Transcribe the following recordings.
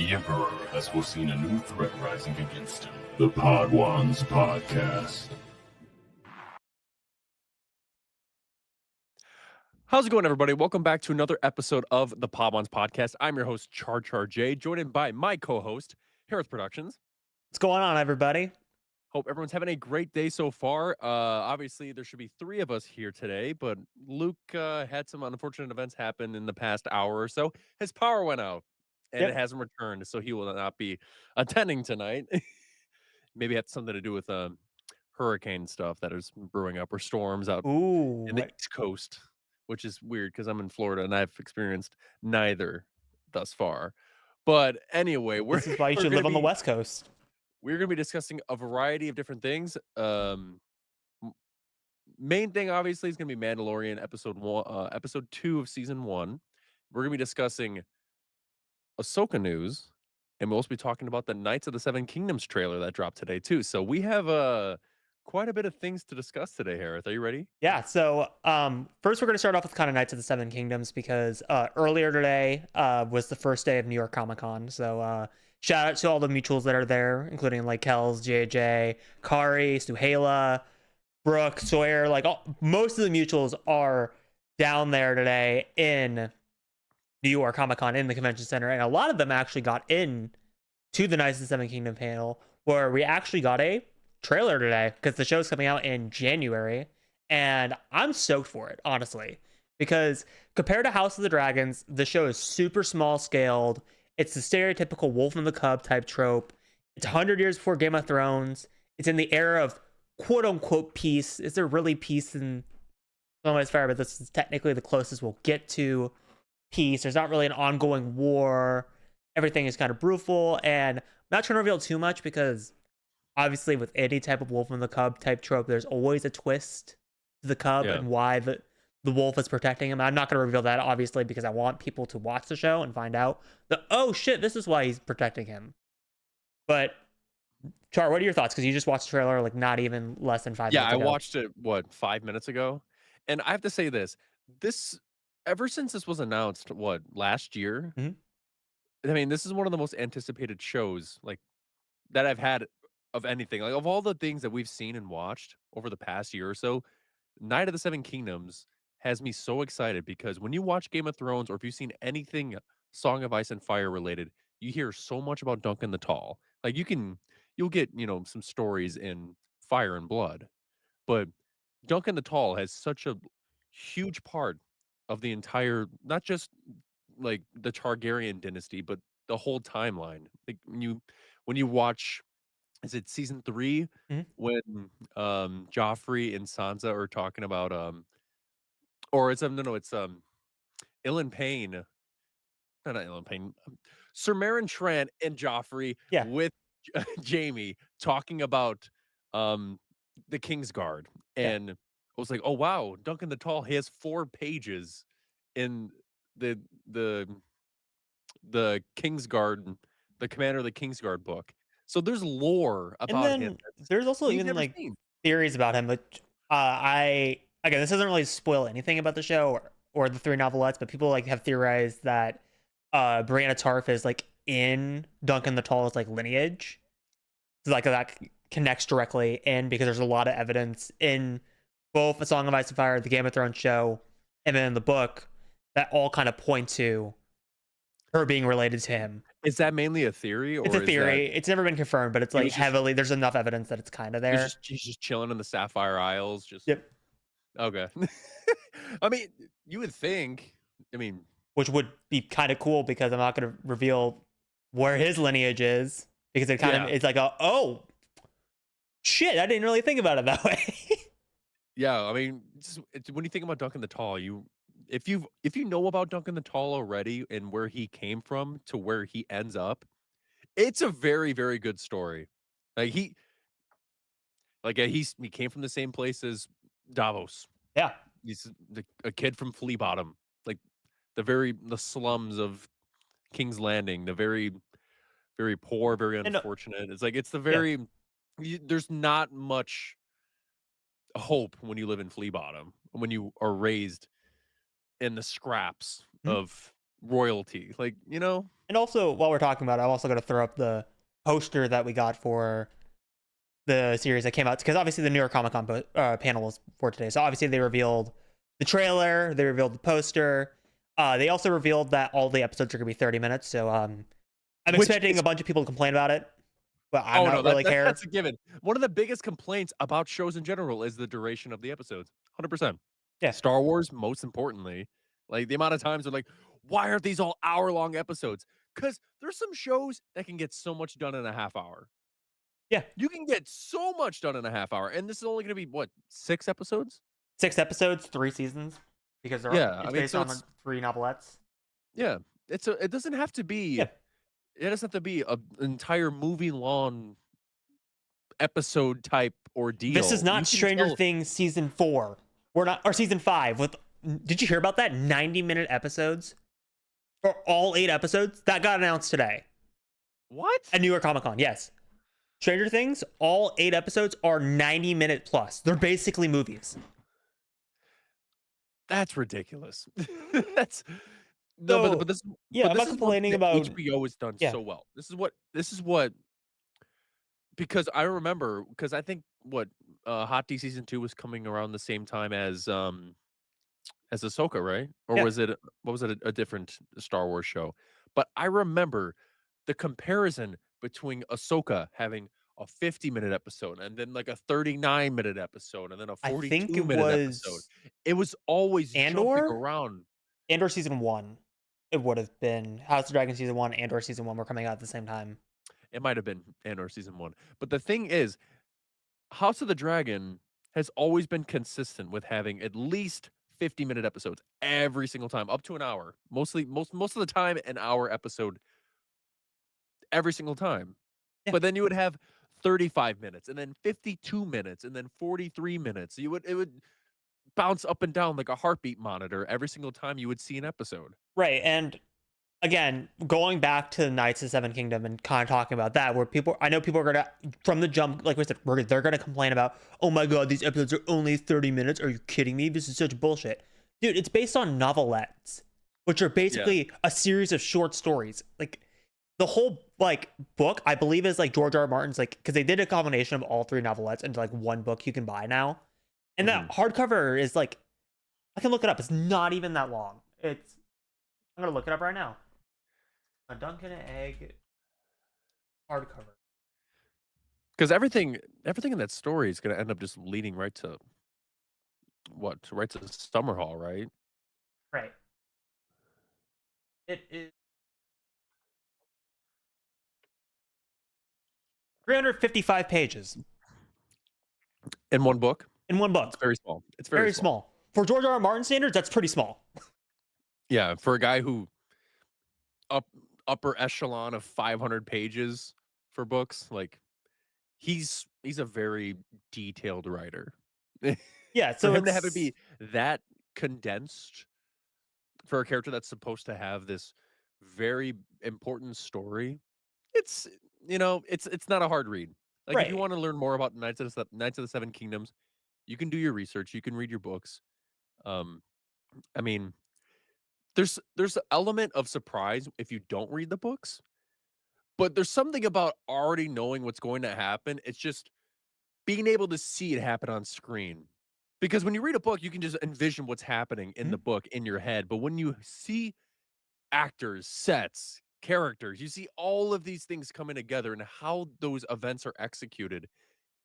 The Emperor has foreseen a new threat rising against him. The Podwans Podcast. How's it going, everybody? Welcome back to another episode of the Podwans Podcast. I'm your host, Char J, joined by my co-host, Hereth Productions. What's going on, everybody? Hope everyone's having a great day so far. Obviously, there should be three of us here today, but Luke had some unfortunate events happen in the past hour or so. His power went out, and it hasn't returned, so he will not be attending tonight. Maybe it had something to do with hurricane stuff that is brewing up, or storms out in the East Coast, which is weird because I'm in Florida and I've experienced neither thus far. But anyway, This is why you should live on the West Coast. We're going to be discussing a variety of different things. Main thing, obviously, is going to be Mandalorian episode 2 of season 1. We're going to be discussing Ahsoka news, and we'll also be talking about the Knights of the Seven Kingdoms trailer that dropped today too. So we have quite a bit of things to discuss today, Hereth. Are you ready? Yeah, so first we're going to start off with kind of Knights of the Seven Kingdoms because earlier today was the first day of New York Comic Con. So shout out to all the mutuals that are there, including like Kells, JJ, Kari, Suhaila, Brooke, Sawyer. Like most of the mutuals are down there today in New York Comic Con in the convention center, and a lot of them actually got in to the Knights of the Seven Kingdom panel, where we actually got a trailer today because the show's coming out in January, and I'm stoked for it, honestly, because compared to House of the Dragons, the show is super small scaled. It's the stereotypical Wolf and the Cub type trope. It's 100 years before Game of Thrones. It's in the era of quote unquote peace. Is there really peace in Almost Fire? But this is technically the closest we'll get to peace. There's not really an ongoing war. Everything is kind of brutal, and I'm not trying to reveal too much because obviously with any type of Wolf and the Cub type trope, there's always a twist to the cub and why the wolf is protecting him. I'm not going to reveal that, obviously, because I want people to watch the show and find out that, oh shit, this is why he's protecting him. But Char, what are your thoughts? Because you just watched the trailer like not even less than 5 minutes ago. Yeah, I watched it, 5 minutes ago? And I have to say this, ever since this was announced, last year? I mean, this is one of the most anticipated shows, like, that I've had of anything. Like, of all the things that we've seen and watched over the past year or so, Night of the Seven Kingdoms has me so excited because when you watch Game of Thrones, or if you've seen anything Song of Ice and Fire related, you hear so much about Duncan the Tall. Like, you'll get, some stories in Fire and Blood, but Duncan the Tall has such a huge part of the entire, not just like the Targaryen dynasty, but the whole timeline. Like when you watch, is it season 3 when Joffrey and Sansa are talking about or it's no, it's Ilyn Payne, no, not Ilyn Payne, Sir Meryn Trant and Joffrey with Jaime talking about the Kingsguard, and I was like, oh wow, Duncan the Tall, he has 4 pages in the Kingsguard, the Commander of the Kingsguard book. So there's lore about him. And then there's also even like theories about him, but again, this doesn't really spoil anything about the show or the 3 novelettes, but people like have theorized that Brianna Tarth is like in Duncan the Tall's like lineage. So like that connects directly in because there's a lot of evidence in both A Song of Ice and Fire, the Game of Thrones show, and then in the book that all kind of point to her being related to him. Is that mainly a theory? Or it's a theory. It's never been confirmed, but it's like heavily. There's enough evidence that it's kind of there. He's just chilling in the Sapphire Isles. Okay. I mean, you would think. I mean, which would be kind of cool because I'm not going to reveal where his lineage is because it kind of it's like oh shit, I didn't really think about it that way. Yeah, I mean, when you think about Duncan the Tall, if you know about Duncan the Tall already and where he came from to where he ends up, it's a very, very good story. Like he came from the same place as Davos. Yeah, he's a kid from Flea Bottom, like the slums of King's Landing, the very, very poor, very unfortunate. It's like it's the very there's not much hope when you live in Flea Bottom, when you are raised in the scraps of royalty. Like, you know? And also, while we're talking about it, I'm also going to throw up the poster that we got for the series that came out, because obviously the New York Comic Con panel was for today. So obviously they revealed the trailer, they revealed the poster. They also revealed that all the episodes are going to be 30 minutes. So I'm expecting a bunch of people to complain about it, but I don't really care. That's a given. One of the biggest complaints about shows in general is the duration of the episodes. 100%. Yeah. Star Wars, most importantly, like the amount of times they're like, why aren't these all hour-long episodes? Because there's some shows that can get so much done in a half hour. Yeah. You can get so much done in a half hour. And this is only going to be, what, 6 episodes? 6 episodes, 3 seasons, because it's based on 3 novelettes. Yeah. It doesn't have to be... Yeah. It doesn't have to be an entire movie-long episode type ordeal. This is not Stranger Things season 4. We're not, or season 5 with... Did you hear about that? 90-minute episodes? For all 8 episodes? That got announced today. What? At New York Comic Con, yes. Stranger Things, all 8 episodes are 90-minute plus. They're basically movies. That's ridiculous. That's no, but this. Yeah, I'm not complaining about HBO has done so well. This is what. Because I remember, because I think Hot D season 2 was coming around the same time as Ahsoka, right? Or was it a different Star Wars show? But I remember the comparison between Ahsoka having a 50-minute episode and then like a 39-minute episode and then a 42-minute episode. It was always jumping around. Andor season 1. It would have been House of Dragon season 1, Andor season 1 were coming out at the same time. It might have been Andor season 1. But the thing is, House of the Dragon has always been consistent with having at least 50-minute episodes every single time, up to an hour. Most of the time, an hour episode every single time. Yeah. But then you would have 35 minutes and then 52 minutes and then 43 minutes. It would bounce up and down like a heartbeat monitor every single time you would see an episode. Right. And again, going back to Knights of the Seven Kingdom and kind of talking about that, where I know people are going to, from the jump, like we said, they're going to complain about, oh my God, these episodes are only 30 minutes. Are you kidding me? This is such bullshit. Dude, it's based on novelettes, which are basically a series of short stories. Like the whole book, I believe, is like George R. R. Martin's, because they did a combination of all 3 novelettes into one book you can buy now. And that hardcover is I can look it up. It's not even that long. I'm going to look it up right now. A Dunkin' Egg hardcover. Because everything in that story is going to end up just leading right to Summerhall, right? Right. It is 355 pages. In one book? In one book. It's very small. It's very small. For George R. R. Martin standards, that's pretty small. Yeah, for a guy who upper echelon of 500 pages for books, he's a very detailed writer. Yeah, so for him to have it be that condensed for a character that's supposed to have this very important story, it's not a hard read. If you want to learn more about Knights of the Seven Kingdoms, you can do your research, you can read your books. I mean, there's an element of surprise if you don't read the books, but there's something about already knowing what's going to happen. It's just being able to see it happen on screen. Because when you read a book, you can just envision what's happening in the book in your head. But when you see actors, sets, characters, you see all of these things coming together and how those events are executed,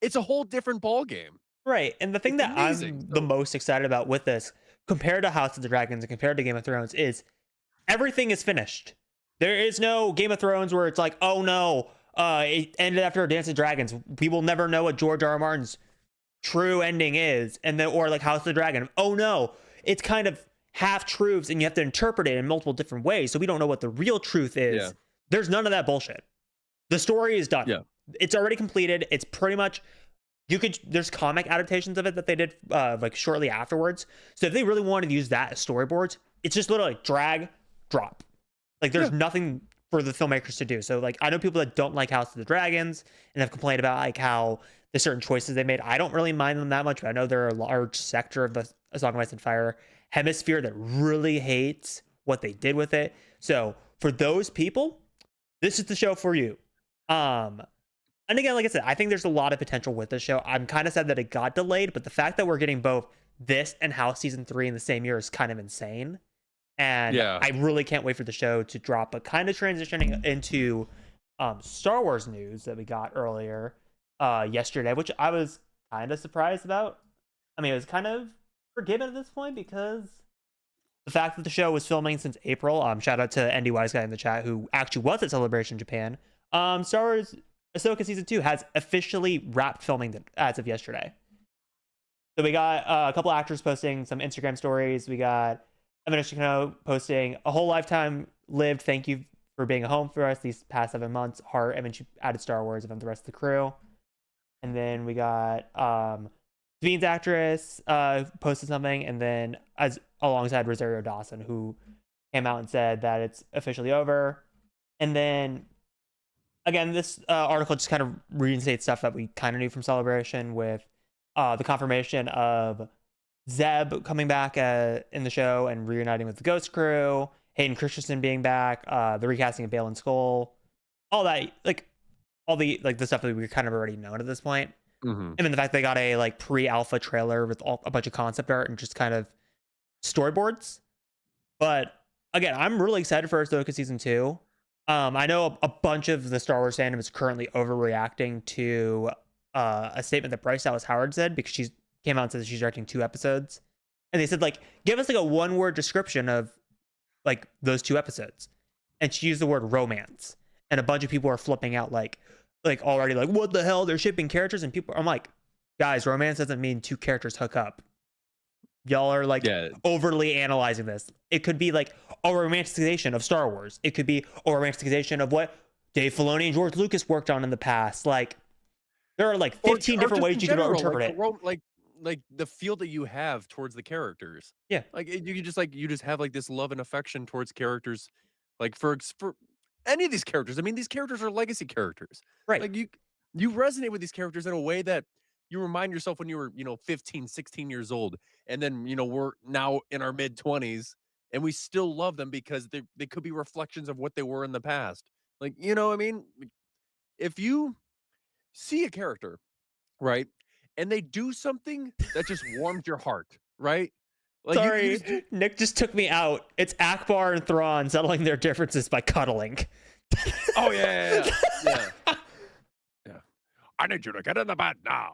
it's a whole different ballgame. Right. And the thing that I'm the most excited about with this, compared to House of the Dragons and compared to Game of Thrones, is everything is finished. There is no Game of Thrones where it's like, oh no, it ended after a Dance of Dragons. We will never know what George R. R. Martin's true ending is. And then, or like House of the Dragon, oh no, it's kind of half truths and you have to interpret it in multiple different ways. So we don't know what the real truth is. Yeah. There's none of that bullshit. The story is done. Yeah. It's already completed. It's pretty much, there's comic adaptations of it that they did shortly afterwards. So if they really wanted to use that as storyboards, it's just literally drag, drop. There's nothing for the filmmakers to do. So I know people that don't like House of the Dragons and have complained about how the certain choices they made. I don't really mind them that much, but I know there are a large sector of the A Song of Ice and Fire hemisphere that really hates what they did with it. So for those people, this is the show for you. And again, like I said, I think there's a lot of potential with this show. I'm kind of sad that it got delayed, but the fact that we're getting both this and House season 3 in the same year is kind of insane. And I really can't wait for the show to drop. But kind of transitioning into Star Wars news that we got earlier yesterday, which I was kind of surprised about. I mean, it was kind of forgiven at this point because the fact that the show was filming since April. Shout out to Andy Wise Guy in the chat who actually was at Celebration Japan. Star Wars Ahsoka season 2 has officially wrapped filming as of yesterday. So we got a couple actors posting some Instagram stories. We got Evan Ishikano posting a whole lifetime lived. Thank you for being a home for us these past 7 months. Heart. And then she added Star Wars and then the rest of the crew. And then we got Sabine's actress posted something, and then as alongside Rosario Dawson, who came out and said that it's officially over. And then again, this article just kind of reinstates stuff that we kind of knew from Celebration with the confirmation of Zeb coming back in the show and reuniting with the Ghost Crew, Hayden Christensen being back, the recasting of Baylan Skoll, all that, all the stuff that we kind of already known at this point. And then the fact they got a pre-alpha trailer with a bunch of concept art and just kind of storyboards. But again, I'm really excited for Ahsoka season 2. I know a bunch of the Star Wars fandom is currently overreacting to a statement that Bryce Dallas Howard said, because she came out and said she's directing 2 episodes, and they said give us a 1-word description of those 2 episodes, and she used the word romance, and a bunch of people are flipping out already what the hell, they're shipping characters, and people, I'm like, guys, romance doesn't mean 2 characters hook up. Y'all are overly analyzing this. It could be a romanticization of Star Wars. It could be a romanticization of what Dave Filoni and George Lucas worked on in the past. There are 15 different ways you could interpret it. The feel that you have towards the characters. Yeah. You just have this love and affection towards characters. For any of these characters. I mean, these characters are legacy characters. Right. You resonate with these characters in a way that you remind yourself when you were, 15, 16 years old. And then, we're now in our mid-20s and we still love them because they could be reflections of what they were in the past. You know what I mean? If you see a character, right, and they do something that just warms your heart, right? Sorry, Nick just took me out. It's Akbar and Thrawn settling their differences by cuddling. Oh, yeah. I need you to get in the bed now.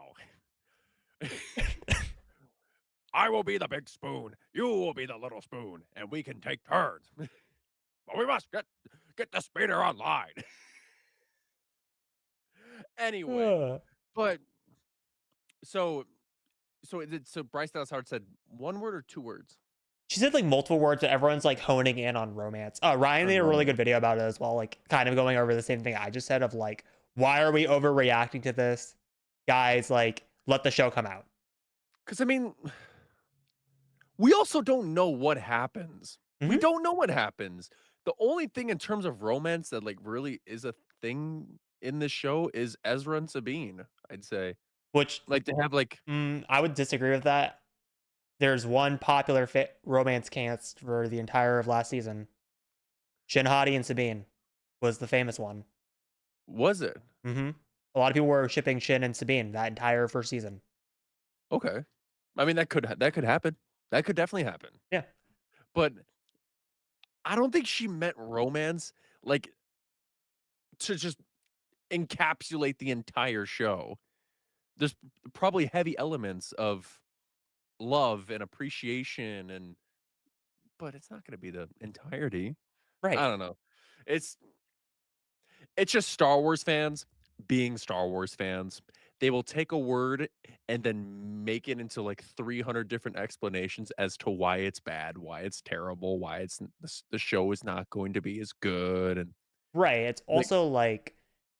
I will be the big spoon. You will be the little spoon, and we can take turns. But we must get the speeder online. Anyway, but so Bryce Dallas Howard said 1 word or 2 words? She said multiple words, but everyone's honing in on romance. Ryan made a really good video about it as well, kind of going over the same thing I just said of why are we overreacting to this? Guys, let the show come out. Because I mean, we also don't know what happens. We don't know what happens. The only thing in terms of romance that really is a thing in this show is Ezra and Sabine, I'd say. Which to have I would disagree with that. There's one popular romance cast for the entire of last season. Shin Hati and Sabine was the famous one. Was it? A lot of people were shipping Shin and Sabine that entire first season. Okay. I mean, that could happen. That could definitely happen. Yeah. But I don't think she meant romance to just encapsulate the entire show. There's probably heavy elements of love and appreciation, but it's not going to be the entirety. Right. I don't know. It's just Star Wars fans being Star Wars fans. They will take a word and then make it into 300 different explanations as to why it's bad, why it's terrible, why the show is not going to be as good. And right. It's also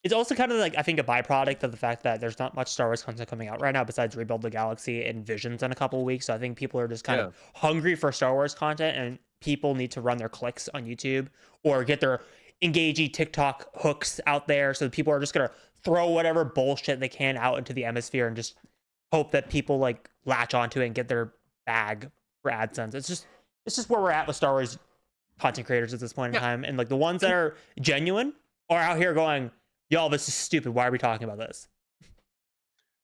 it's also kind of I think a byproduct of the fact that there's not much Star Wars content coming out right now besides Rebuild the Galaxy and Visions in a couple of weeks. So I think people are just kind of hungry for Star Wars content, and people need to run their clicks on YouTube or get their engaging TikTok hooks out there. So people are just going to throw whatever bullshit they can out into the hemisphere and just hope that people latch onto it and get their bag for AdSense. It's just where we're at with Star Wars content creators at this point in Yeah. time, and like the ones that are genuine are out here going, "Y'all, this is stupid. Why are we talking about this?"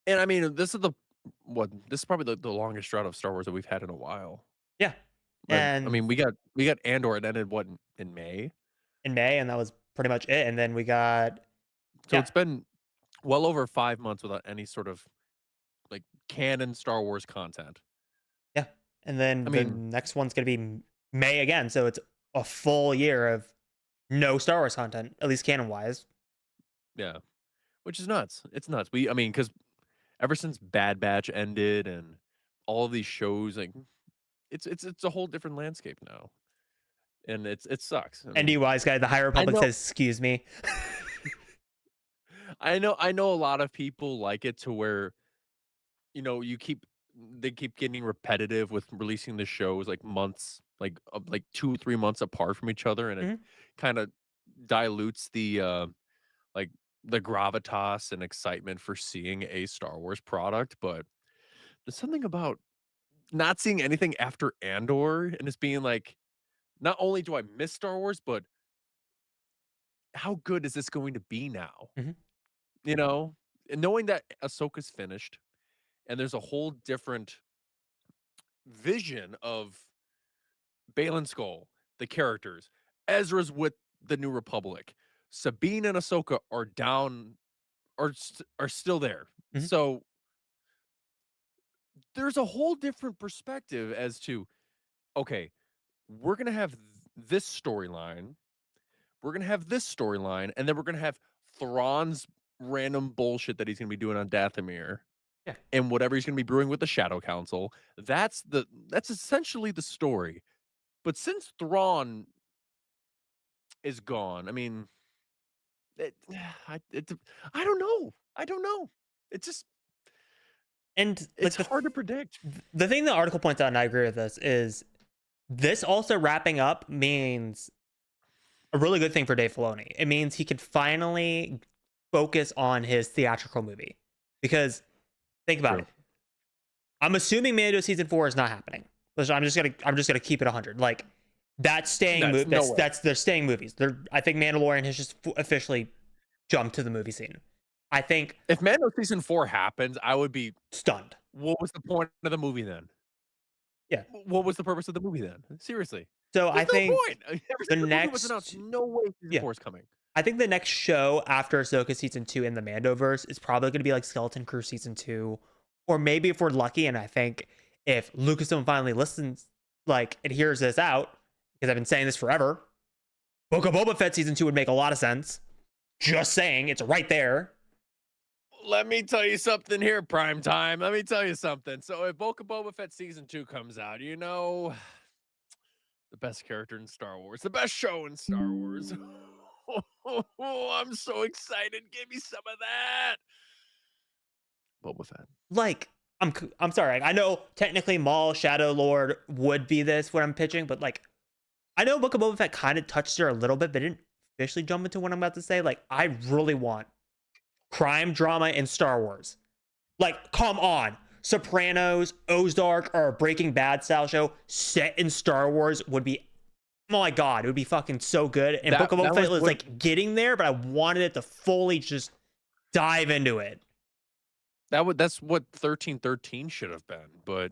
And I mean, this is probably the longest drought of Star Wars that we've had in a while. Yeah, I mean, and we got Andor, and ended what in May, in May, and that was pretty much it. And then we got so yeah, it's been well over 5 months without any sort of like canon Star Wars content. yeah, and then I the mean, next one's gonna be May again, so it's a full year of no Star Wars content, at least canon wise. yeah, which is nuts. It's nuts. I mean, because ever since Bad Batch ended and all of these shows, like it's a whole different landscape now, and it sucks. I ND mean, wise guy, the High I Republic know, says, "Excuse me." I know a lot of people like it to where they keep getting repetitive with releasing the shows like months, like 2 3 months apart from each other, and it Mhm. kind of dilutes like the gravitas and excitement for seeing a Star Wars product. But there's something about not seeing anything after Andor and it's being like, not only do I miss Star Wars, but how good is this going to be now? Mhm. You know, and knowing that Ahsoka's finished and there's a whole different vision of Balin Skull, the characters, Ezra's with the New Republic, Sabine and Ahsoka are down, are still there. Mhm. So there's a whole different perspective as to, okay, we're gonna have this storyline, we're gonna have this storyline, and then we're gonna have Thrawn's random bullshit that he's gonna be doing on Dathomir Yeah. and whatever he's gonna be brewing with the Shadow Council. That's essentially the story. But since Thrawn is gone, I mean, it, it, I don't know. I don't know. It's just And like it's hard to predict. the thing the article points out, and I agree with this also wrapping up means a really good thing for Dave Filoni. It means he could finally focus on his theatrical movie. Because think about True. it. I'm assuming Mando season 4 is not happening. I'm just gonna keep it 100. Like that's staying That's no way. that's they're staying movies. I think Mandalorian has just officially jumped to the movie scene. I think If Mando season 4 happens, I would be stunned. what was the point of the movie then? Yeah. What was the purpose of the movie then? Seriously. So I There's no think point. Ever the since the movie was announced, next no way season yeah. 4 is coming. I think the next show after Ahsoka season 2 in the Mandoverse is probably going to be like Skeleton Crew season 2, or maybe if we're lucky, and I think if Lucasfilm finally listens, like and hears this out, because I've been saying this forever, Book of Boba Fett season 2 would make a lot of sense. Just saying, it's right there. Let me tell you something here, prime time. Let me tell you something. So if Boba Fett season 2 comes out, the best character in Star Wars, the best show in Star Wars. I'm so excited. Give me some of that. Boba Fett. Like, I'm sorry. I know technically Maul Shadow Lord would be this what I'm pitching, but like, I know Book of Boba Fett kind of touched her a little bit, but didn't officially jump into what I'm about to say. Like, I really want crime drama in Star Wars. Like, come on. Sopranos, Ozark, or a Breaking Bad style show set in Star Wars would be, oh my God, it would be fucking so good. And Book of Boba Fett was like getting there, but I wanted it to fully just dive into it. That's what 1313 should have been, but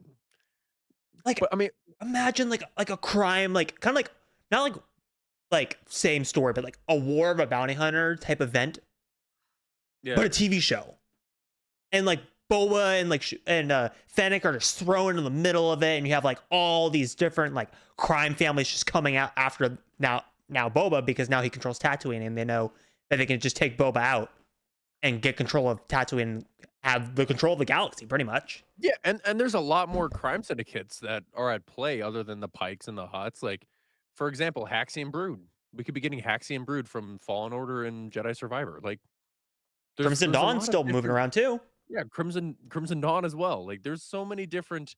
Like, I mean, imagine like a crime, like kind of like not like same story, but like a War of a Bounty Hunter type event, yeah. but a TV show, and like Boba and Fennec are just thrown in the middle of it, and you have like all these different like crime families just coming out after now Boba, because now he controls Tatooine, and they know that they can just take Boba out and get control of Tatooine and have the control of the galaxy pretty much. Yeah, and there's a lot more crime syndicates that are at play other than the Pikes and the Hutts. Like, for example, Haxian Brood. We could be getting Haxian Brood from Fallen Order and Jedi Survivor. Like, Crimson Dawn's still moving around too. Yeah, Crimson Dawn as well. Like, there's so many different,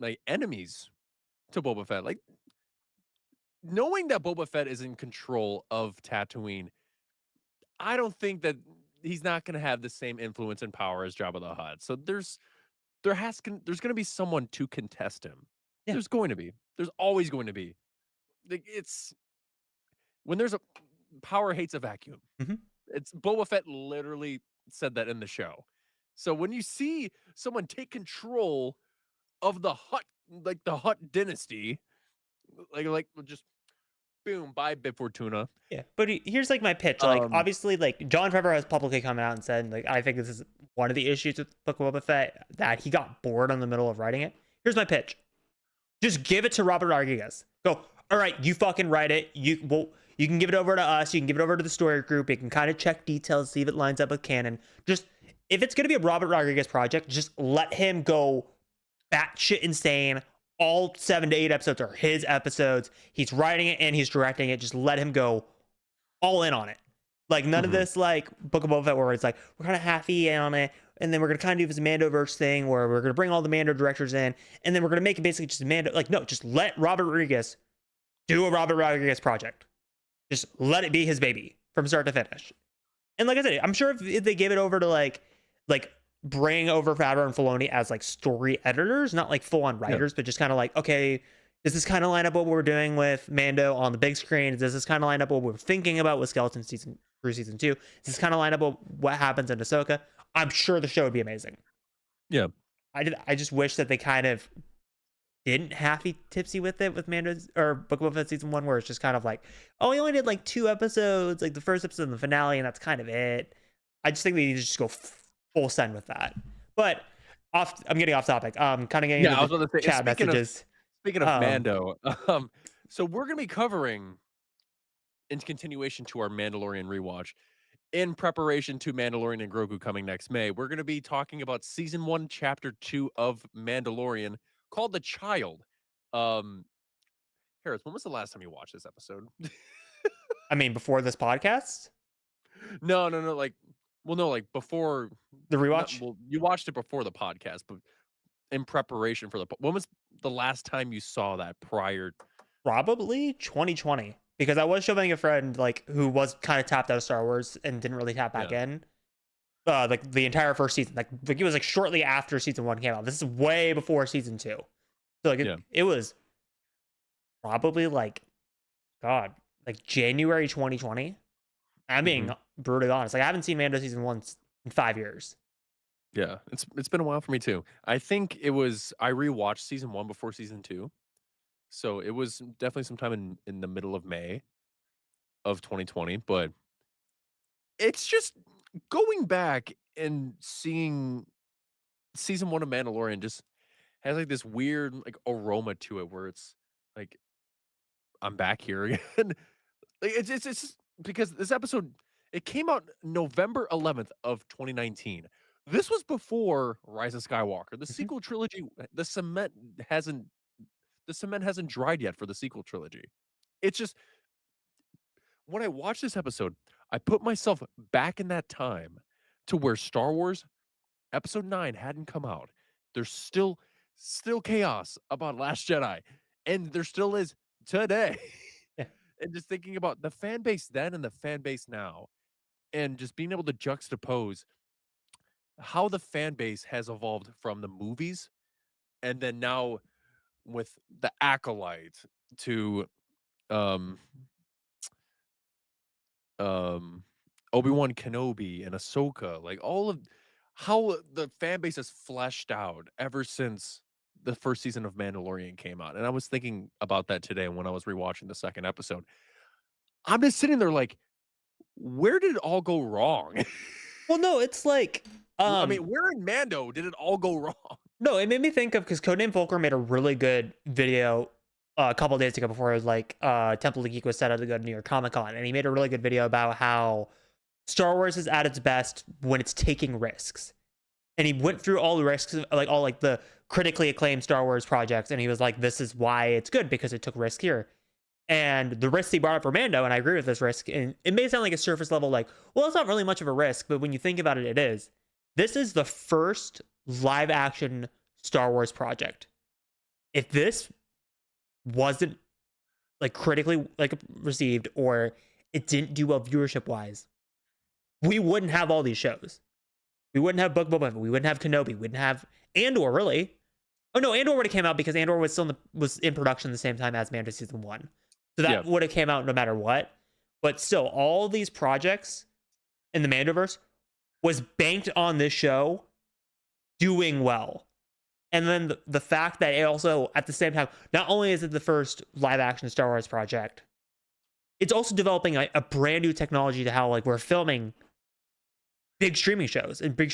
like enemies to Boba Fett. Like, knowing that Boba Fett is in control of Tatooine, I don't think that he's not going to have the same influence and power as Jabba the Hutt. So there's going to be someone to contest him. Yeah. There's going to be. There's always going to be. Like, it's when there's a power hates a vacuum. Mhm. It's Boba Fett literally said that in the show. So when you see someone take control of the Hutt, like the Hutt dynasty, like just boom, bye Bib Fortuna. Yeah, but here's like my pitch. Like, Um, obviously, like John Favreau has publicly come out and said, like, I think this is one of the issues with Book of Boba Fett, that he got bored in the middle of writing it. Here's my pitch: just give it to Robert Rodriguez. Go, all right, you fucking write it. You can give it over to us. You can give it over to the story group. You can kind of check details, see if it lines up with canon. Just if it's gonna be a Robert Rodriguez project, just let him go batshit insane. All 7 to 8 episodes are his episodes. He's writing it and he's directing it. Just let him go all in on it. Like, none of this, like, Book of Boba Fett, where it's like, we're kind of half-y on it, and then we're going to kind of do this Mandoverse thing where we're going to bring all the Mando directors in, and then we're going to make it basically just Mando. Like, no, just let Robert Rodriguez do a Robert Rodriguez project. Just let it be his baby from start to finish. And like I said, I'm sure if they gave it over to, like bring over Favreau and Filoni as, like, story editors, not, like, full-on writers, but just kind of like, okay, does this kind of line up what we're doing with Mando on the big screen? Does this kind of line up what we're thinking about with Skeleton through season 2? Does this kind of line up what happens in Ahsoka? I'm sure the show would be amazing. yeah. I just wish that they kind of didn't halfy tipsy with it with Mando's or Book of Boba Fett season 1, where it's just kind of like, oh, we only did like 2 episodes, like the first episode and the finale, and that's kind of it. I just think they need to just go full send with that. But I'm getting off topic. Kind of getting into I was about to say, chat messages. Speaking of Mando, so we're gonna be covering, in continuation to our Mandalorian rewatch, in preparation to Mandalorian and Grogu coming next May, we're gonna be talking about season 1, chapter 2 of Mandalorian, called The Child. Harris, when was the last time you watched this episode? I mean, before this podcast, No, like, well, no, like before the rewatch. well, you watched it before the podcast, but in preparation for when was the last time you saw that prior? Probably 2020, because I was showing a friend like who was kind of tapped out of Star Wars and didn't really tap back in. Like the entire first season, like it was like shortly after season 1 came out. This is way before season 2, so like it was probably like, God, like January 2020. I'm being brutally honest. Like, I haven't seen Mando season 1 in 5 years. Yeah, it's been a while for me too. I think I rewatched season 1 before season 2. So it was definitely sometime in the middle of May of 2020, but it's just going back and seeing season 1 of Mandalorian just has like this weird like aroma to it where it's like I'm back here again. Like it's just because this episode, it came out November 11th of 2019. This was before Rise of Skywalker. The sequel trilogy, the cement hasn't dried yet for the sequel trilogy. It's just when I watch this episode, I put myself back in that time to where Star Wars Episode 9 hadn't come out. There's still chaos about Last Jedi, and there still is today. Yeah. And just thinking about the fan base then and the fan base now, and just being able to juxtapose how the fan base has evolved from the movies, and then now with the Acolyte to um Obi-Wan Kenobi and Ahsoka, like all of how the fan base has fleshed out ever since the first season of Mandalorian came out. And I was thinking about that today when I was rewatching the second episode. I'm just sitting there like, where did it all go wrong? Well, no, it's like, I mean, where in Mando did it all go wrong? No, it made me think of, because Codename Fulcrum made a really good video a couple days ago before it was like Temple of the Geek was set up to go to New York Comic Con, and he made a really good video about how Star Wars is at its best when it's taking risks. And he went through all the risks, like all like the critically acclaimed Star Wars projects, and he was like, this is why it's good, because it took risk here. And the risk he brought up for Mando, and I agree with this risk, and it may sound like a surface level, like, well, it's not really much of a risk, but when you think about it, it is. This is the first live action Star Wars project. If this wasn't like critically like received, or it didn't do well viewership wise, we wouldn't have all these shows. We wouldn't have Book of Boba Fett. We wouldn't have Kenobi. We wouldn't have Andor, really. Oh no, Andor would have came out because Andor was still was in production the same time as Mando season 1. So that would have came out no matter what. But still, all these projects in the Mandoverse was banked on this show doing well. And then the fact that it also, at the same time, not only is it the first live action Star Wars project, it's also developing a brand new technology to how like we're filming big streaming shows and big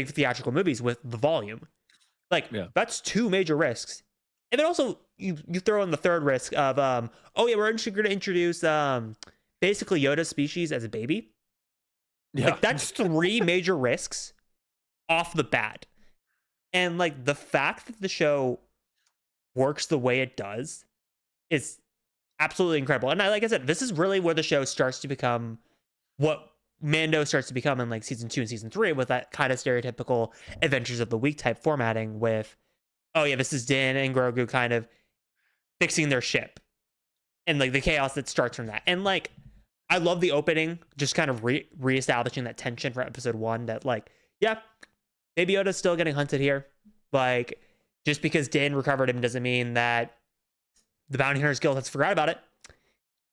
theatrical movies with the volume. Like that's two major risks. And then also you throw in the third risk of we're going to introduce basically Yoda's species as a baby. Yeah. Like that's three major risks off the bat. And like the fact that the show works the way it does is absolutely incredible. And like I said, this is really where the show starts to become what Mando starts to become in like season 2 and season 3 with that kind of stereotypical Adventures of the Week type formatting with, this is Din and Grogu kind of fixing their ship and like the chaos that starts from that. And like, I love the opening, just kind of reestablishing that tension for episode 1 that like, Baby Yoda's still getting hunted here. Like, just because Din recovered him doesn't mean that the Bounty Hunters Guild has forgot about it.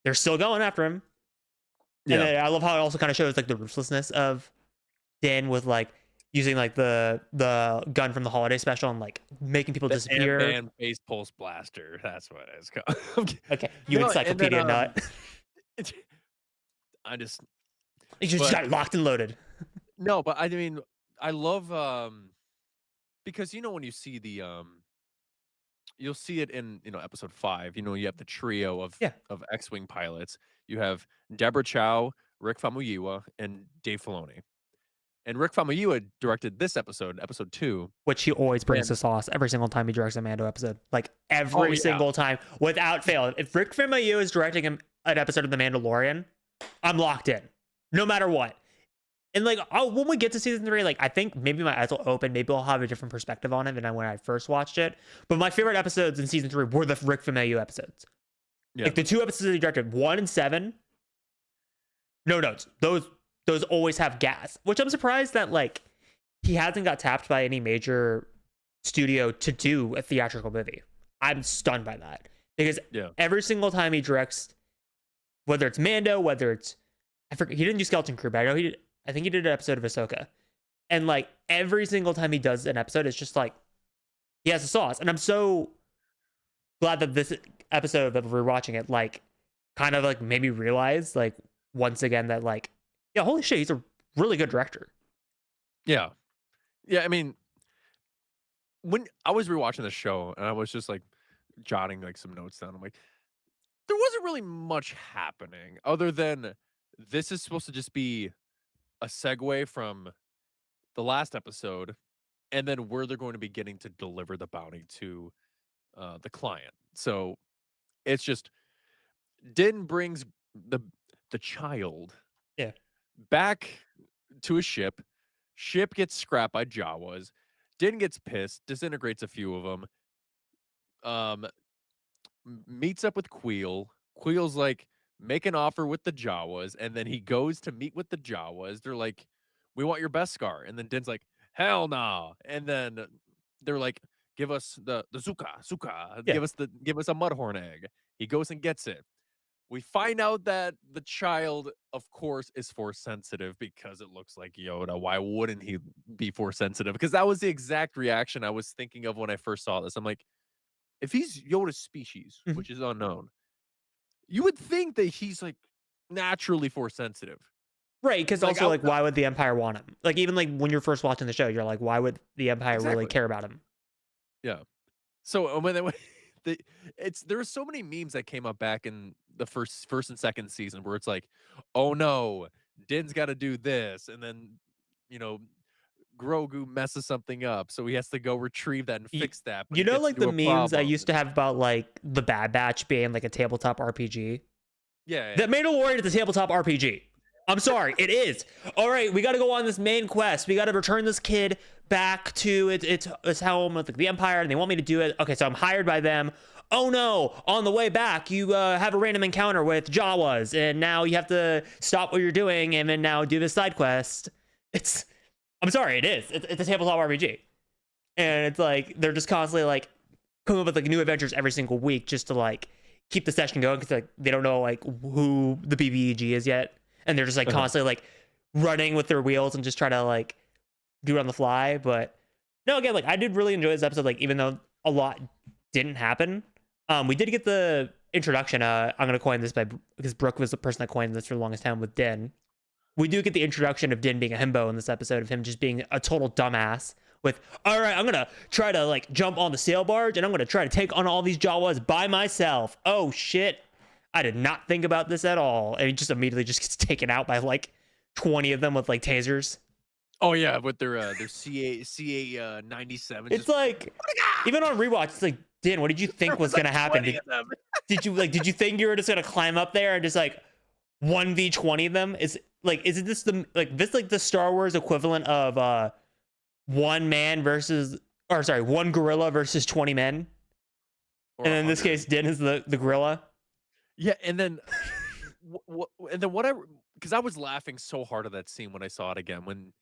They're still going after him. Yeah. And I love how it also kind of shows like the ruthlessness of Din with like using like the gun from the holiday special and like making people disappear. And face pulse blaster. That's what it's called. Okay, encyclopedia nut. You just got locked and loaded. No, but I mean, I love because when you see the you'll see it in episode 5. You have the trio of X-wing pilots. You have Deborah Chow, Rick Famuyiwa, and Dave Filoni. And Rick Famuyiwa directed this episode 2, which he always brings the sauce every single time he directs a Mando episode. Like every single time, without fail. If Rick Famuyiwa is directing an episode of The Mandalorian, I'm locked in, no matter what. And like, when we get to season 3, like I think maybe my eyes will open. Maybe I'll have a different perspective on it than when I first watched it. But my favorite episodes in season 3 were the Rick Famuyiwa episodes. Yeah. Like the 2 episodes that he directed, 1 and 7. No notes. Those always have gas, which I'm surprised that like he hasn't got tapped by any major studio to do a theatrical movie. I'm stunned by that because every single time he directs, whether it's Mando, whether it's I forget, he didn't do Skeleton Crew, but I know he did. I think he did an episode of Ahsoka. And like every single time he does an episode, it's just like he has a sauce. And I'm so glad that this episode that we're watching it, like kind of like maybe realize like once again that like, holy shit, he's a really good director. Yeah. Yeah. I mean, when I was rewatching the show and I was just like jotting like some notes down, I'm like, there wasn't really much happening other than this is supposed to just be a segue from the last episode and then where they're going to be getting to deliver the bounty to the client. So it's just Din brings the child back to a ship. Ship gets scrapped by Jawas. Din gets pissed, disintegrates a few of them. Meets up with Queel. Queel's like, make an offer with the Jawas, and then he goes to meet with the Jawas. They're like, we want your Beskar. And then Din's like, hell no. And then they're like, give us the Zuka. Give us a Mudhorn egg. He goes and gets it. We find out that the child, of course, is force sensitive because it looks like Yoda. Why wouldn't he be force sensitive? Because that was the exact reaction I was thinking of when I first saw this. I'm like, if he's Yoda's species, which is unknown, you would think that he's like naturally force sensitive. Right, because also like why would the Empire want him? Like even like when you're first watching the show, you're like, why would the Empire really care about him? Yeah. So when there were so many memes that came up back in the first and second season where it's like, oh no, Din's got to do this, and then Grogu messes something up, so he has to go retrieve that and fix that. But like the memes I used to have about like the Bad Batch being like a tabletop RPG. Yeah. That Mandalorian is a tabletop RPG. I'm sorry, it is. All right, we got to go on this main quest. We got to return this kid back to its home with the Empire, and they want me to do it. Okay, so I'm hired by them. Oh no, on the way back, you have a random encounter with Jawas, and now you have to stop what you're doing and then now do this side quest. I'm sorry, it is. It's a tabletop RPG. and it's like they're just constantly like coming up with like new adventures every single week just to like keep the session going because like they don't know like who the BBEG is yet, and they're just like constantly like running with their wheels and just try to like do it on the fly. But no, again, like I did really enjoy this episode, like even though a lot didn't happen. We did get the introduction. I'm gonna coin this because Brooke was the person that coined this for the longest time with Din. We do get the introduction of Din being a himbo in this episode, of him just being a total dumbass with, all right, I'm gonna try to like jump on the sail barge and I'm gonna try to take on all these Jawas by myself. Oh shit, I did not think about this at all. And he just immediately just gets taken out by like 20 of them with like tasers. Oh yeah, with their CA 97. It's like, even on Rewatch, it's like, Din, what did you think was gonna happen? Did you think you were just gonna climb up there and just like 1v20 them? Is this the Star Wars equivalent of one gorilla versus 20 men? Or and in this case, Din is the gorilla. Yeah, and then because I was laughing so hard at that scene when I saw it again, when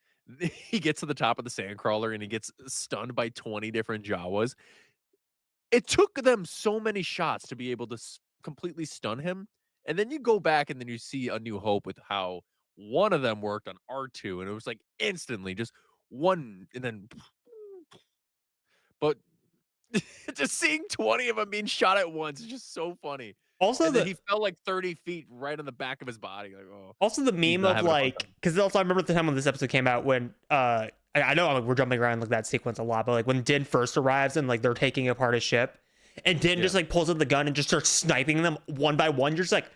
he gets to the top of the sandcrawler and he gets stunned by 20 different Jawas. It took them so many shots to be able to completely stun him. And then you go back and then you see A New Hope with how one of them worked on R2, and it was like instantly just one, and then but just seeing 20 of them being shot at once is just so funny. Also, and then he fell like 30 feet right on the back of his body. Like, oh. Also, the meme of like, because also I remember the time when this episode came out when I know we're jumping around like that sequence a lot, but like when Din first arrives and like they're taking apart his ship, and Din just like pulls out the gun and just starts sniping them one by one. You're just like,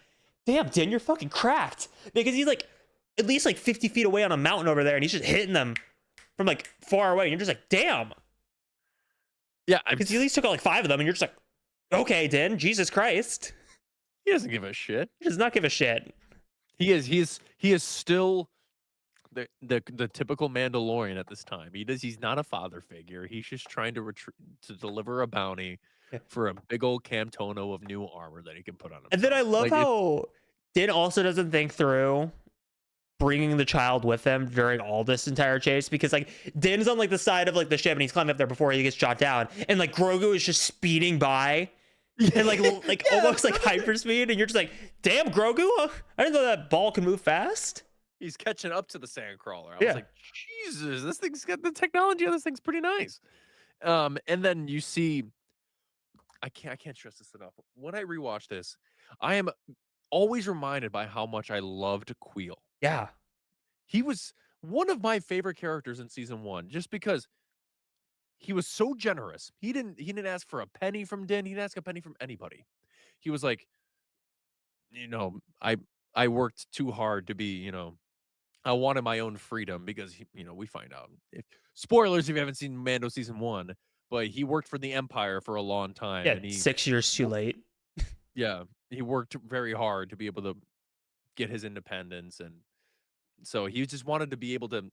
damn, Din, you're fucking cracked, because he's like at least like 50 feet away on a mountain over there, and he's just hitting them from like far away. And you're just like, damn. Yeah, because he at least took out like 5 of them, and you're just like, okay, Din, Jesus Christ. He doesn't give a shit. He does not give a shit. He is still the typical Mandalorian at this time. He's not a father figure. He's just trying to deliver a bounty for a big old Camtono of new armor that he can put on himself. And then I love how Din also doesn't think through bringing the child with him during all this entire chase, because like Din's on like the side of like the ship and he's climbing up there before he gets shot down, and like Grogu is just speeding by and like almost like hyperspeed, and you're just like, damn, Grogu, I didn't know that ball can move fast. He's catching up to the sandcrawler. I was like, Jesus, this thing's got the technology on this thing's pretty nice. And then you see, I can't stress this enough. When I rewatch this, I am always reminded by how much I loved Queel. Yeah. He was one of my favorite characters in season 1, just because he was so generous. He didn't ask for a penny from Din. He didn't ask a penny from anybody. He was like, I worked too hard to be, I wanted my own freedom, because we find out, spoilers if you haven't seen Mando season 1, but he worked for the Empire for a long time. Yeah, and 6 years too late. Yeah, he worked very hard to be able to get his independence, and so he just wanted to be able to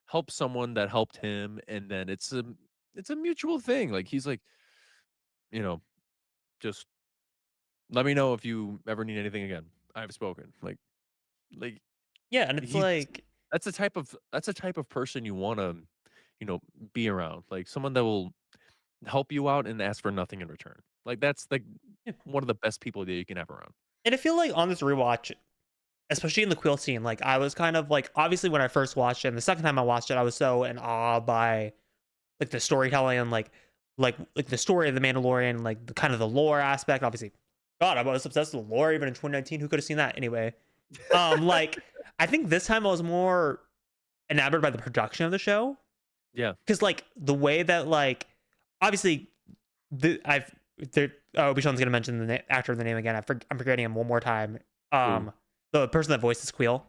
help someone that helped him, and then it's a mutual thing. Like, he's like, just let me know if you ever need anything again. I've spoken. Like yeah, and it's like that's a type of person you want to, be around. Like someone that will help you out and ask for nothing in return. Like that's like one of the best people that you can have around. And I feel like on this rewatch, especially in the Queel scene, like I was kind of like, obviously when I first watched it and the second time I watched it, I was so in awe by like the storytelling and like the story of the Mandalorian, like the kind of the lore aspect. Obviously, God, I was obsessed with lore even in 2019. Who could have seen that anyway? Like I think this time I was more enamored by the production of the show. Yeah, because like the way that like obviously Obi-Wan's gonna mention the actor of the name again. I'm forgetting him one more time. The person that voices Queel.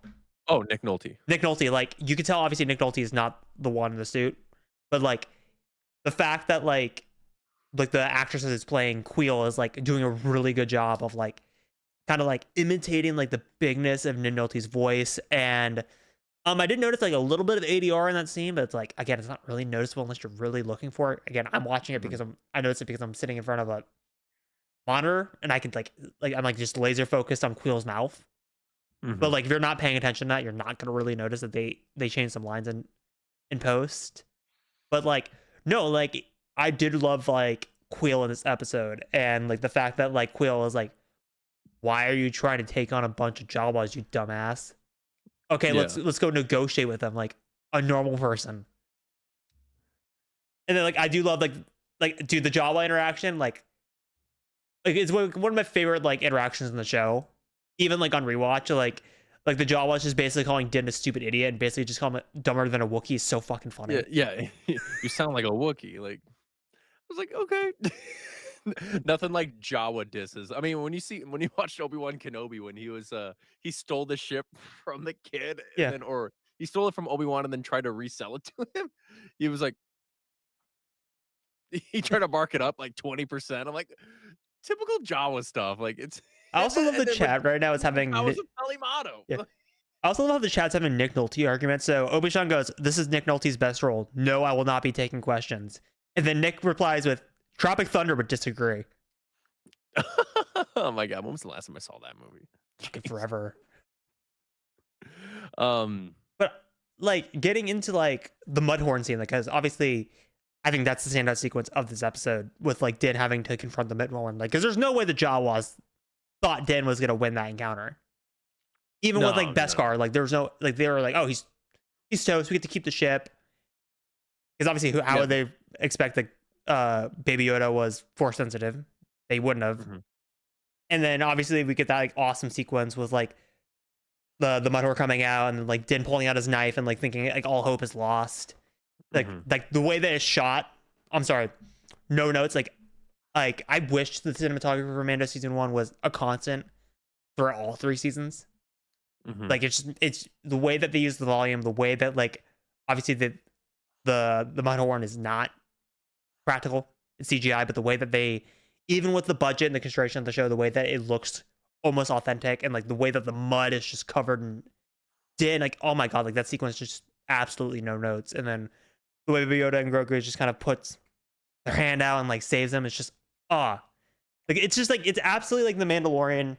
Oh, Nick Nolte. Nick Nolte, like you can tell obviously Nick Nolte is not the one in the suit, but like the fact that like the actress that's playing Queel is like doing a really good job of like kind of like imitating like the bigness of Nick Nolte's voice. And I did notice like a little bit of ADR in that scene, but it's like, again, it's not really noticeable unless you're really looking for it. Again, I'm watching it because I noticed it because I'm sitting in front of a monitor and I can like I'm like just laser focused on Queel's mouth. But like if you're not paying attention to that, you're not gonna really notice that they changed some lines in post. But like no, like I did love like Quill in this episode, and like the fact that like Quill was like, why are you trying to take on a bunch of Jawas, you dumbass? Okay, Yeah. let's go negotiate with them like a normal person. And then like I do love like dude, the Jawa interaction, like it's one of my favorite like interactions in the show. Even like on rewatch, like the Jawa's just basically calling Din a stupid idiot and basically just calling him dumber than a Wookiee is so fucking funny. Yeah. You sound like a Wookiee. Like, I was like, okay. Nothing like Jawa disses. I mean, when you watched Obi-Wan Kenobi when he stole the ship from the kid and Yeah. then or he stole it from Obi-Wan and then tried to resell it to him. He was like he tried to mark it up like 20%. I'm like, typical Jawa stuff. Like it's I also love the then, chat right now is having I was a Pelimato. Yeah. I also love the chat's having Nick Nolte argument. So Obi-Wan goes, "This is Nick Nolte's best role. No, I will not be taking questions." And then Nick replies with, "Tropic Thunder would disagree." Oh my god, when was the last time I saw that movie? Fucking forever. But like getting into like the Mudhorn scene, because obviously I think that's the standout sequence of this episode with like Din having to confront the Mudhorn. Like, because there's no way the Jawas thought Din was gonna win that encounter. Even with like Beskar, like there was no like they were like, oh, he's toast. We get to keep the ship. Because obviously, how would they expect that Baby Yoda was force sensitive? They wouldn't have. Mm-hmm. And then obviously we get that like awesome sequence with like the Mudhorn coming out and like Din pulling out his knife and like thinking like all hope is lost. Like the way that it's shot. I'm sorry, no notes. Like I wish the cinematography for Mando season 1 was a constant for all 3 seasons. Like it's the way that they use the volume, the way that like obviously the Mudhorn is not practical, it's CGI, but the way that they, even with the budget and the construction of the show, the way that it looks almost authentic, and like the way that the mud is just covered in Din, like oh my god, like that sequence just absolutely no notes. And then the way Yoda and Grogu just kind of puts their hand out and like saves them, it's just like it's just like it's absolutely like the Mandalorian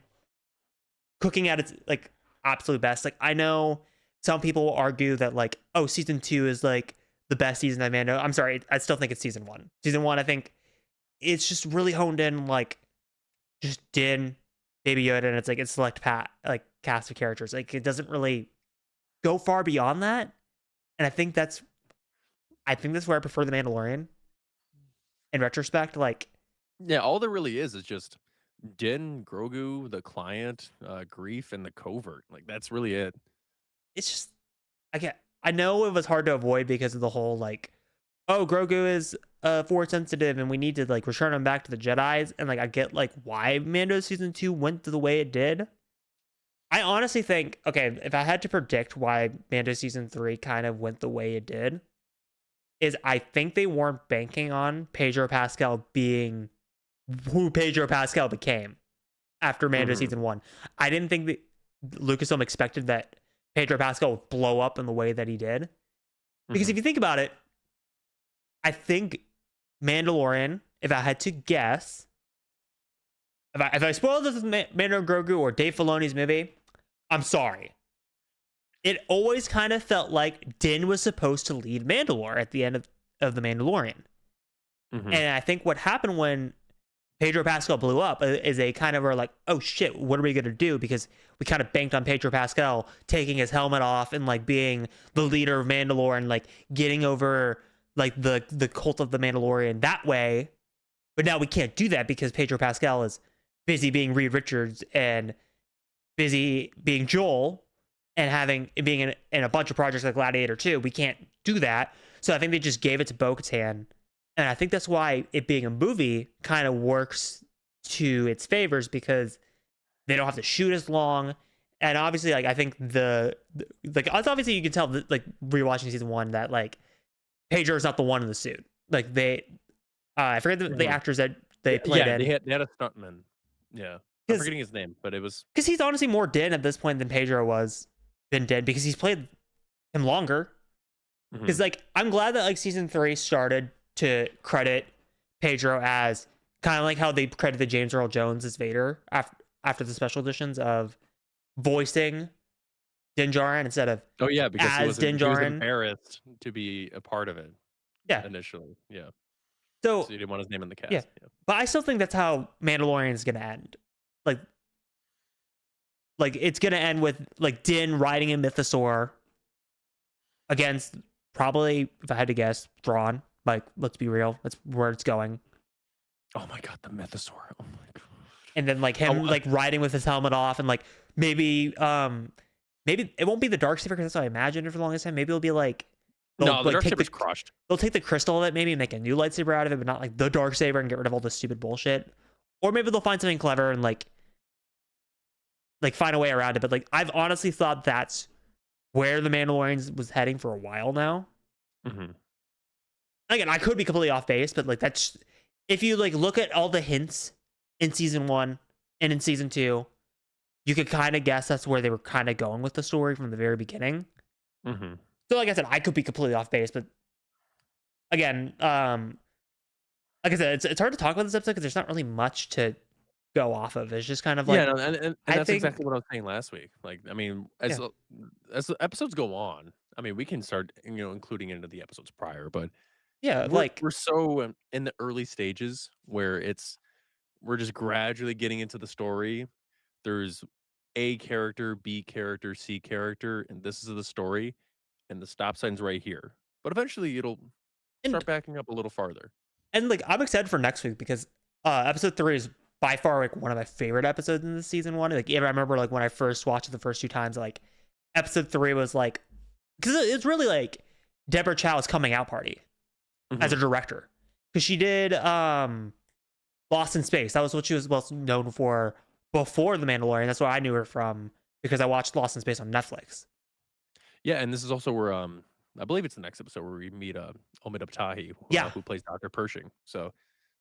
cooking at its like absolute best. Like I know some people will argue that like, oh, season 2 is like the best season of Mando. I'm sorry, I still think it's season 1. Season 1, I think it's just really honed in like just Din, Baby Yoda, and it's like it's select cast of characters. Like it doesn't really go far beyond that. And I think that's where I prefer the Mandalorian. In retrospect, like yeah, all there really is just Din, Grogu, the client, Grief, and the covert. Like that's really it. It's just I know it was hard to avoid because of the whole like, oh, Grogu is force sensitive and we need to like return him back to the Jedis, and like I get like why Mando season 2 went the way it did. I honestly think, okay, if I had to predict why Mando season 3 kind of went the way it did, is I think they weren't banking on Pedro Pascal being who Pedro Pascal became after Mando season 1. I didn't think that Lucasfilm expected that Pedro Pascal would blow up in the way that he did. Because if you think about it, I think Mandalorian, if I had to guess, if I spoiled this with Mando and Grogu or Dave Filoni's movie, I'm sorry. It always kind of felt like Din was supposed to lead Mandalore at the end of The Mandalorian. And I think what happened when Pedro Pascal blew up is they kind of were like, oh shit, what are we going to do? Because we kind of banked on Pedro Pascal taking his helmet off and like being the leader of Mandalore and like getting over like the cult of the Mandalorian that way. But now we can't do that because Pedro Pascal is busy being Reed Richards and busy being Joel and being in a bunch of projects like Gladiator 2. We can't do that. So I think they just gave it to Bo-Katan. And I think that's why it being a movie kind of works to its favors, because they don't have to shoot as long. And obviously, like, I think obviously you can tell that, like, rewatching season 1 that, like, Pedro is not the one in the suit. Like, I forget the actors that they played in. They had a stuntman. Yeah. I'm forgetting his name, but it was... Because he's honestly more Din at this point than Pedro was been Din, because he's played him longer. Because, like, I'm glad that, like, season 3 started to credit Pedro as kind of like how they credited James Earl Jones as Vader after the special editions of voicing Din Djarin instead of because he was Din Djarin. embarrassed to be a part of it. Yeah. initially. Yeah. So So you didn't want his name in the yeah, cast. Yeah. but I still think that's how Mandalorian is gonna end. Like, it's gonna end with like Din riding a mythosaur against probably, if I had to guess, Thrawn. Like, let's be real, that's where it's going. Oh my god, the mythosaur. Oh my god. And then like him like riding with his helmet off, and like maybe it won't be the dark saber because that's what I imagined it for the longest time. Maybe it'll be like No, the like dark take saber's crushed. they'll take the crystal of it, maybe make a new lightsaber out of it, but not like the dark saber, and get rid of all this stupid bullshit. Or maybe they'll find something clever and like find a way around it. But like I've honestly thought that's where the Mandalorians was heading for a while now. Mm-hmm. Again, I could be completely off base, but like that's, if you like look at all the hints in season 1 and in season 2, you could kind of guess that's where they were kind of going with the story from the very beginning. Mm-hmm. So like I said, I could be completely off base, but again, like I said, it's hard to talk about this episode because there's not really much to go off of. It's just kind of like, Yeah, no, and I that's think, exactly what I was saying last week. Like, I mean, as the episodes go on, I mean, we can start, including into the episodes prior, but yeah, we're like we're so in the early stages where we're just gradually getting into the story. There's A character, B character, C character, and this is the story, and the stop sign's right here. But eventually, it'll and start backing up a little farther. like I'm excited for next week because episode 3 is by far like one of my favorite episodes in the season 1. Like, I remember like when I first watched it the first 2 times, like episode 3 was like, because it's really like Deborah Chow's coming out party as a director, because she did Lost in Space. That was what she was most known for before The Mandalorian. That's what I knew her from, because I watched Lost in Space on Netflix. Yeah, and this is also where I believe it's the next episode where we meet Omid Abtahi, who plays Dr. Pershing. So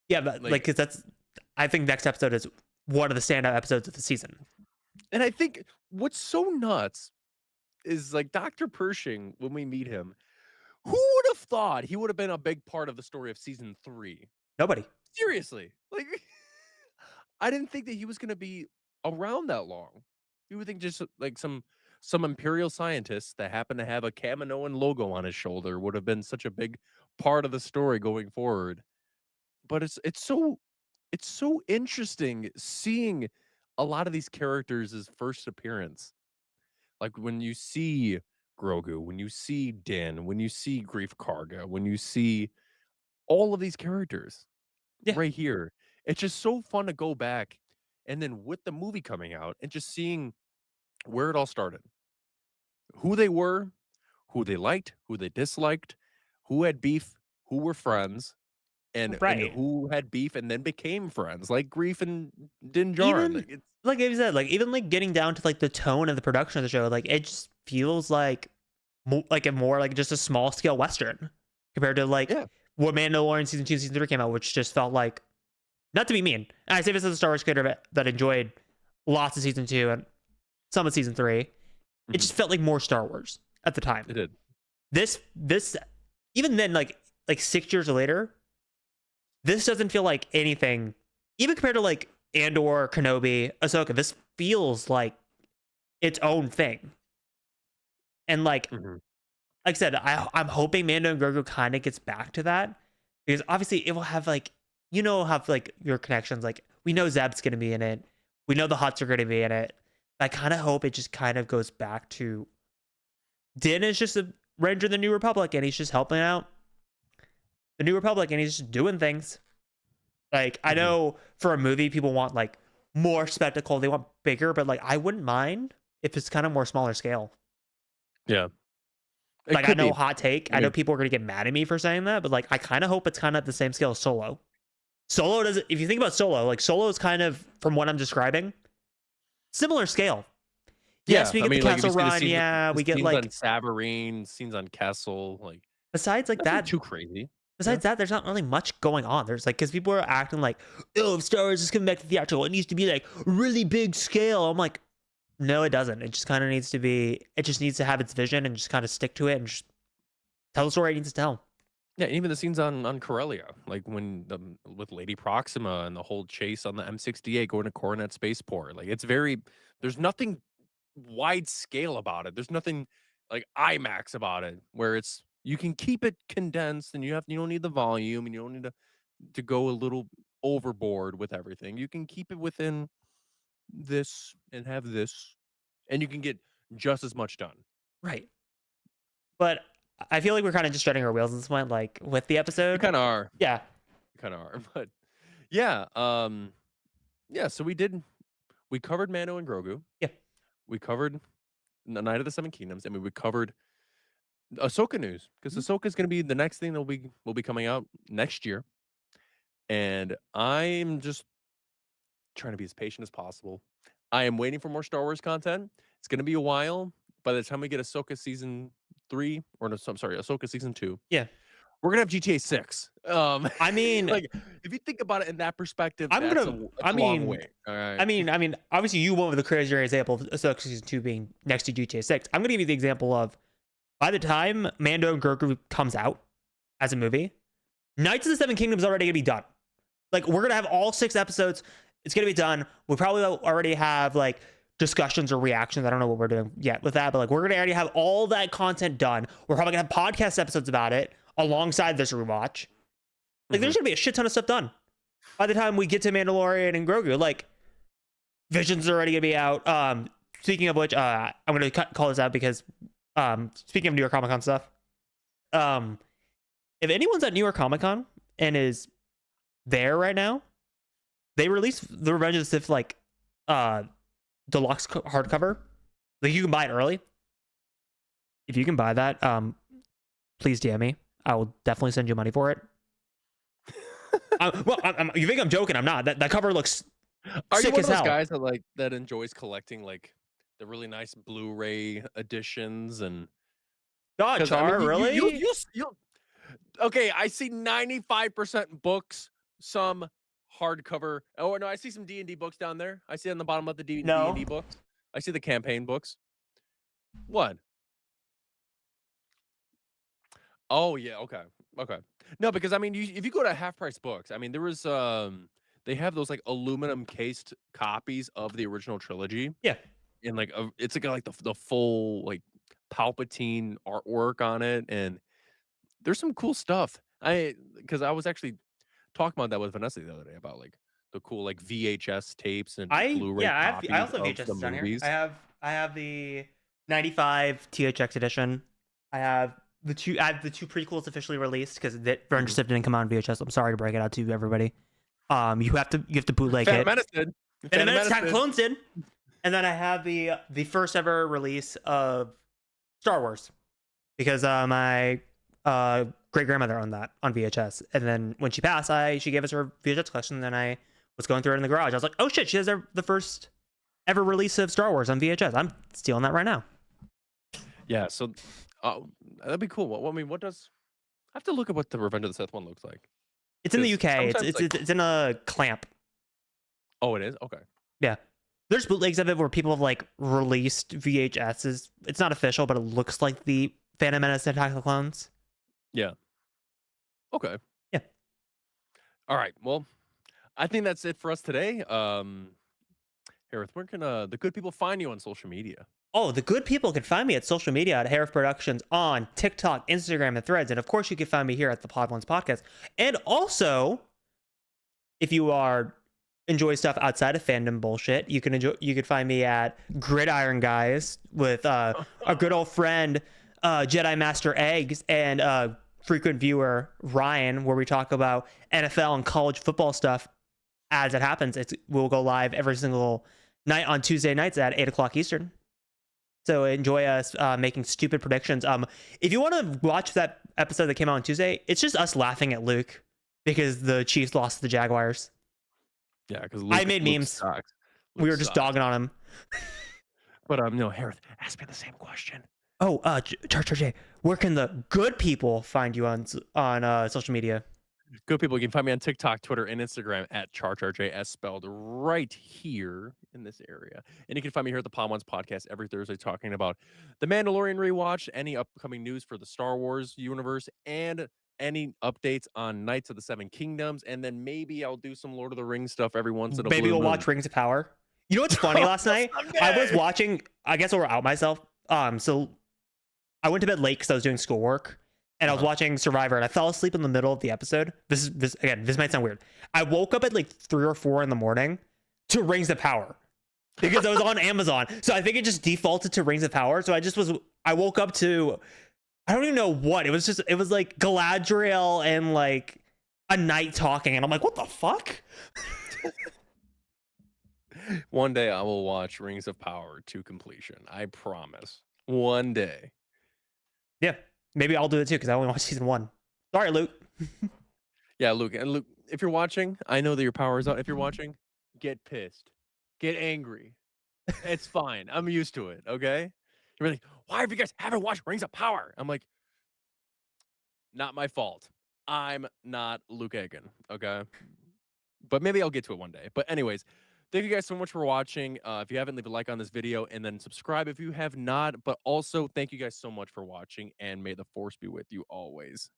yeah, but like, because that's, I think next episode is one of the standout episodes of the season. And I think what's so nuts is like Dr. Pershing, when we meet him, who would have thought he would have been a big part of the story of season 3? Nobody. Seriously. Like, I didn't think that he was going to be around that long. You would think just like some imperial scientist that happened to have a Kaminoan logo on his shoulder would have been such a big part of the story going forward. But it's so interesting seeing a lot of these characters' first appearance. Like when you see Grogu, when you see Din, when you see Grief Karga, when you see all of these characters right here, it's just so fun to go back, and then with the movie coming out and just seeing where it all started, who they were, who they liked, who they disliked, who had beef, who were friends, and who had beef and then became friends, like Grief and Din Djarin. Even like I said, like even like getting down to like the tone and the production of the show, like it just feels like a more like just a small scale western compared to like what Mandalorian season 2, season 3 came out, which just felt like, not to be mean, and I say this as a Star Wars creator that enjoyed lots of season 2 and some of season 3, it just felt like more Star Wars at the time. It did. This even then, like 6 years later, this doesn't feel like anything, even compared to like Andor, Kenobi, Ahsoka. This feels like its own thing. And like I said, I'm hoping Mando and Grogu kind of gets back to that, because obviously it will have like, have like your connections. Like we know Zeb's going to be in it. We know the Hutts are going to be in it. I kind of hope it just kind of goes back to Din is just a ranger of the New Republic, and he's just helping out the New Republic, and he's just doing things. Like I know for a movie, people want like more spectacle, they want bigger, but like I wouldn't mind if it's kind of more smaller scale. Yeah. Like I know, hot take. I know people are gonna get mad at me for saying that, but like I kind of hope it's kind of at the same scale as Solo. Solo doesn't. If you think about Solo, like Solo is kind of, from what I'm describing, similar scale. Yes, we get the Castle Run. We get like on Savareen, scenes on Kessel. Like besides like that, too crazy. Besides that, there's not really much going on. There's like, because people are acting like, oh, if Star Wars is coming back to theatrical, it needs to be like really big scale. I'm like, no, it doesn't. It just kind of needs to be. It just needs to have its vision and just kind of stick to it and just tell the story it needs to tell. Yeah, even the scenes on Corellia, like when with Lady Proxima and the whole chase on the M68 going to Coronet Spaceport. Like there's nothing wide scale about it. There's nothing like IMAX about it, where it's You can keep it condensed, and you don't need the volume, and you don't need to go a little overboard with everything. You can keep it within this and have this, and you can get just as much done. Right. But I feel like we're kind of just treading our wheels at this point, like with the You episode. kind of are. Yeah. You kind of are. But yeah, yeah. So we covered Mando and Grogu. Yeah. We covered the Night of the Seven Kingdoms, and we covered Ahsoka news, because Ahsoka is going to be the next thing that will be coming out next year, and I'm just trying to be as patient as possible. I am waiting for more Star Wars content. It's going to be a while. By the time we get Ahsoka season 3, or no, I'm sorry, Ahsoka season 2, Yeah. we're gonna have GTA 6. I mean, like, if you think about it in that perspective, I'm that's gonna. a long way. All right. I mean, obviously, you went with the crazier example of Ahsoka season 2 being next to GTA 6. I'm gonna give you the example of by the time Mando and Grogu comes out as a movie, Knights of the Seven Kingdoms is already gonna be done. Like, we're gonna have all 6 episodes. It's gonna be done. We probably already have like discussions or reactions. I don't know what we're doing yet with that, but like, we're gonna already have all that content done. We're probably gonna have podcast episodes about it alongside this rewatch. Like, there's gonna be a shit ton of stuff done by the time we get to Mandalorian and Grogu. Like, Vision's already gonna be out. Speaking of which, I'm gonna call this out because speaking of New York Comic Con stuff, if anyone's at New York Comic Con and is there right now, they released the Revenge of the Sith like deluxe hardcover. Like, you can buy it early. If you can buy that, please DM me. I will definitely send you money for it. You think I'm joking? I'm not. That cover looks Are you sick one as of those hell. guys that enjoys collecting like the really nice Blu-ray editions and? God, 'Cause, Char, I mean, really? you'll okay, I see 95% books, some hardcover. Oh, no, I see some D&D books down there. I see on the bottom of the No. D&D books. I see the campaign books. What? Oh, yeah, okay. Okay. No, because I mean, if you go to Half Price Books, I mean, there was they have those like aluminum cased copies of the original trilogy. Yeah. And like it's like the full like Palpatine artwork on it, and there's some cool stuff. Because I was actually talking about that with Vanessa the other day about like the cool like VHS tapes and Blu-ray copies I also have of the VHS down here. movies. I have the 95 THX edition. I have the two prequels officially released because Revenge of the Sith didn't come out on VHS. I'm sorry to break it out to everybody. You have to bootleg Phantom it. Menace did. Phantom Menace, Attack of the Clones did. And then I have the first ever release of Star Wars because my great grandmother owned that on VHS. And then when she passed, she gave us her VHS collection. And then I was going through it in the garage. I was like, oh shit, she has the first ever release of Star Wars on VHS. I'm stealing that right now. Yeah, so that'd be cool. What does I have to look at what the Revenge of the Sith one looks like? It's in the UK. Sometimes, It's in a clamp. Oh, it is? Okay. Yeah. There's bootlegs of it where people have like released VHSs. It's not official, but it looks like the Phantom Menace and Attack of the Clones. Yeah. Okay. Yeah. All right. Well, I think that's it for us today. Hereth, where can the good people find you on social media? Oh, the good people can find me at social media at Hereth Productions on TikTok, Instagram, and Threads. And of course, you can find me here at the Pod Ones Podcast. And also, if you enjoy stuff outside of fandom bullshit, you could find me at Gridiron Guys with our good old friend Jedi Master Eggs and frequent viewer Ryan, where we talk about NFL and college football stuff as it happens. We'll go live every single night on Tuesday nights at 8:00 Eastern. So enjoy us making stupid predictions. If you want to watch that episode that came out on Tuesday, it's just us laughing at Luke because the Chiefs lost to the Jaguars. Yeah, because I made memes. We were just dogging on him. But no, Hereth, ask me the same question. Oh, Char J, where can the good people find you on social media? Good people, you can find me on TikTok, Twitter, and Instagram at CharCharJS, spelled right here in this area. And you can find me here at the Pod Ones Podcast every Thursday talking about the Mandalorian rewatch, any upcoming news for the Star Wars universe, and any updates on Knights of the Seven Kingdoms. And then maybe I'll do some Lord of the Rings stuff every once in a Maybe blue we'll moon. watch Rings of Power. You know what's funny last night? I was watching, I guess I'll out myself. So I went to bed late because I was doing schoolwork. and I was watching Survivor, and I fell asleep in the middle of the episode. This might sound weird. I woke up at like 3 or 4 in the morning to Rings of Power because I was on Amazon. So I think it just defaulted to Rings of Power. So I woke up to, I don't even know what. It was like Galadriel and like a knight talking, and I'm like, what the fuck? One day I will watch Rings of Power to completion. I promise. One day. Yeah, maybe I'll do it too because I only watched season 1. Sorry, Luke. Yeah, Luke. And Luke, if you're watching, I know that your power is out. If you're watching, get pissed, get angry. It's fine. I'm used to it. Okay. You're like, why have you guys haven't watched Rings of Power? I'm like, not my fault. I'm not Luke Egan. Okay. But maybe I'll get to it one day. But anyways, thank you guys so much for watching. If you haven't, leave a like on this video and then subscribe if you have not. But also, thank you guys so much for watching, and may the force be with you always.